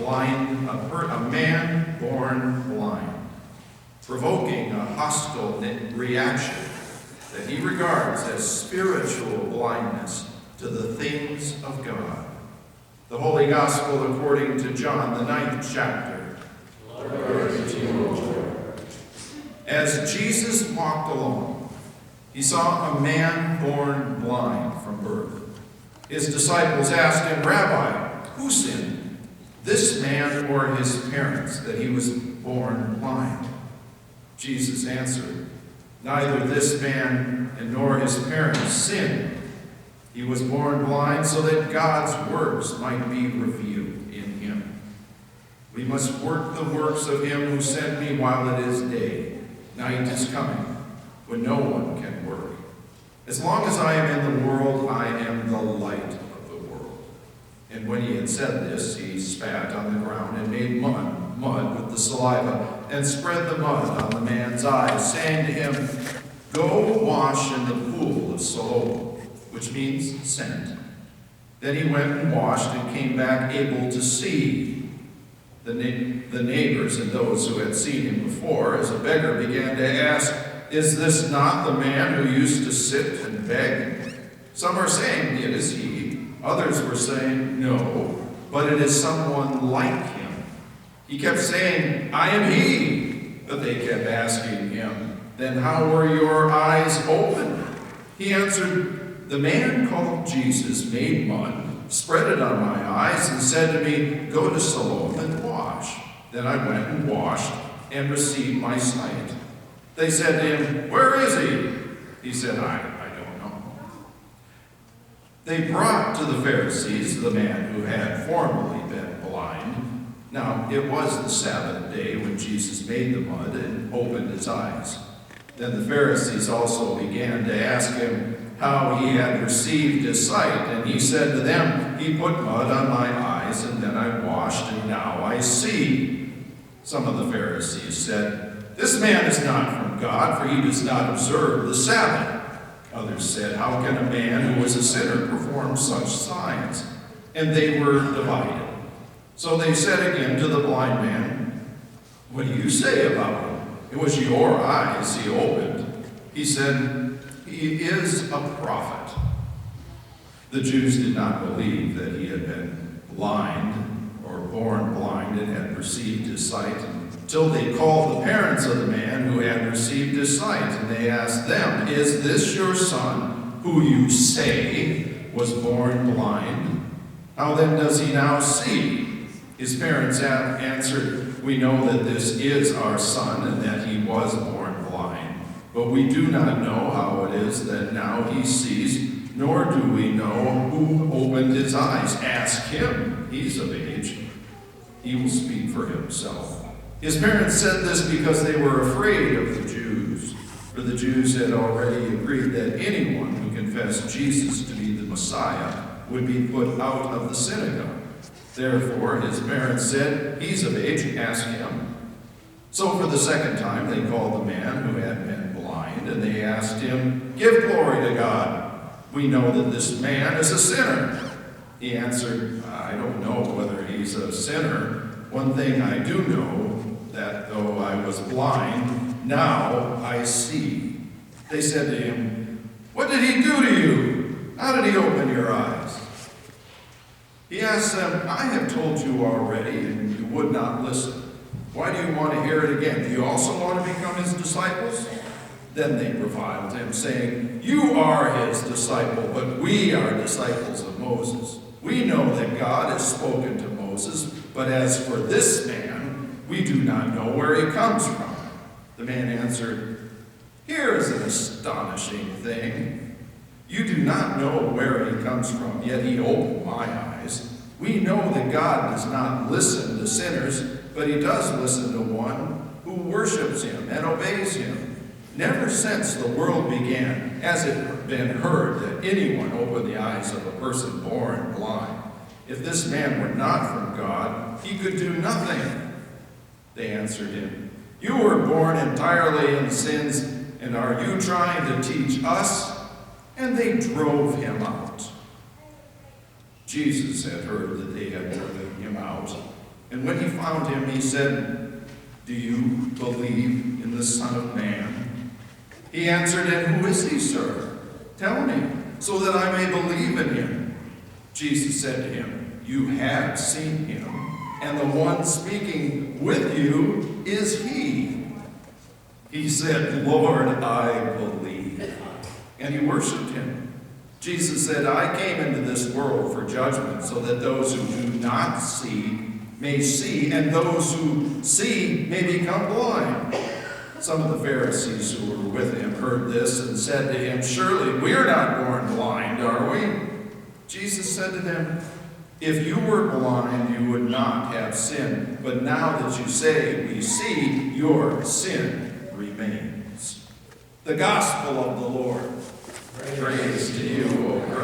a man born blind, provoking a hostile reaction that he regards as spiritual blindness to the things of God. The Holy Gospel according to John, the 9th chapter. Glory to you, Lord. As Jesus walked along, he saw a man born blind from birth. His disciples asked him, "Rabbi, who sinned, this man or his parents, that he was born blind?" Jesus answered, "Neither this man nor his parents sinned. He was born blind so that God's works might be revealed in him. We must work the works of him who sent me while it is day. Night is coming when no one can work. As long as I am in the world, I am the light of the world." And when he had said this, he spat on the ground and made mud with the saliva, and spread the mud on the man's eyes, saying to him, "Go wash in the pool of Siloam," which means sent. Then he went and washed and came back able to see. The neighbors and those who had seen him before as a beggar began to ask, "Is this not the man who used to sit and beg?" Some are saying, "It is he." Others were saying, "No, but it is someone like him." He kept saying, "I am he." But they kept asking him, "Then how were your eyes opened?" He answered, "The man called Jesus made mud, spread it on my eyes, and said to me, 'Go to Siloam and wash.' Then I went and washed and received my sight." They said to him, "Where is he?" He said, I don't know." They brought to the Pharisees the man who had formerly been blind. Now it was the Sabbath day when Jesus made the mud and opened his eyes. Then the Pharisees also began to ask him how he had received his sight. And he said to them, "He put mud on my eyes, and then I washed, and now I see." Some of the Pharisees said, "This man is not from God, for he does not observe the Sabbath." Others said, "How can a man who is a sinner perform such signs?" And they were divided. So they said again to the blind man, "What do you say about him? It was your eyes he opened." He said, "He is a prophet." The Jews did not believe that he had been blind or born blind and had received his sight until they called the parents of the man who had received his sight. And they asked them, "Is this your son, who you say was born blind? How then does he now see?" His parents answered, "We know that this is our son and that he was born blind. But we do not know how it is that now he sees, nor do we know who opened his eyes. Ask him. He's of age. He will speak for himself." His parents said this because they were afraid of the Jews, for the Jews had already agreed that anyone who confessed Jesus to be the Messiah would be put out of the synagogue. Therefore his parents said, "He's of age, ask him." So for the second time they called the man who had been blind, and they asked him, "Give glory to God. We know that this man is a sinner." He answered, "I don't know whether he's a sinner. One thing I do know, that though I was blind, now I see." They said to him, "What did he do to you? How did he open your eyes?" He asked them, "I have told you already, and you would not listen. Why do you want to hear it again? Do you also want to become his disciples?" Then they reviled him, saying, "You are his disciple, but we are disciples of Moses. We know that God has spoken to Moses, but as for this man, we do not know where he comes from." The man answered, "Here is an astonishing thing. You do not know where he comes from, yet he opened my eyes. We know that God does not listen to sinners, but he does listen to one who worships him and obeys him. Never since the world began has it been heard that anyone opened the eyes of a person born blind. If this man were not from God, he could do nothing." They answered him, "You were born entirely in sins, and are you trying to teach us?" And they drove him out. Jesus had heard that they had driven him out, And when he found him, he said, "Do you believe in the Son of Man?" He answered, "And who is he, sir? Tell me, so that I may believe in him." Jesus said to him, "You have seen him, and the one speaking with you is he." He said, "Lord, I believe." And he worshiped him. Jesus said, "I came into this world for judgment, so that those who do not see may see, and those who see may become blind." Some of the Pharisees who were with him heard this and said to him, "Surely we are not born blind, are we?" Jesus said to them, "If you were blind, you would not have sin. But now that you say we see, your sin remains." The gospel of the Lord. Praise to you, O Christ.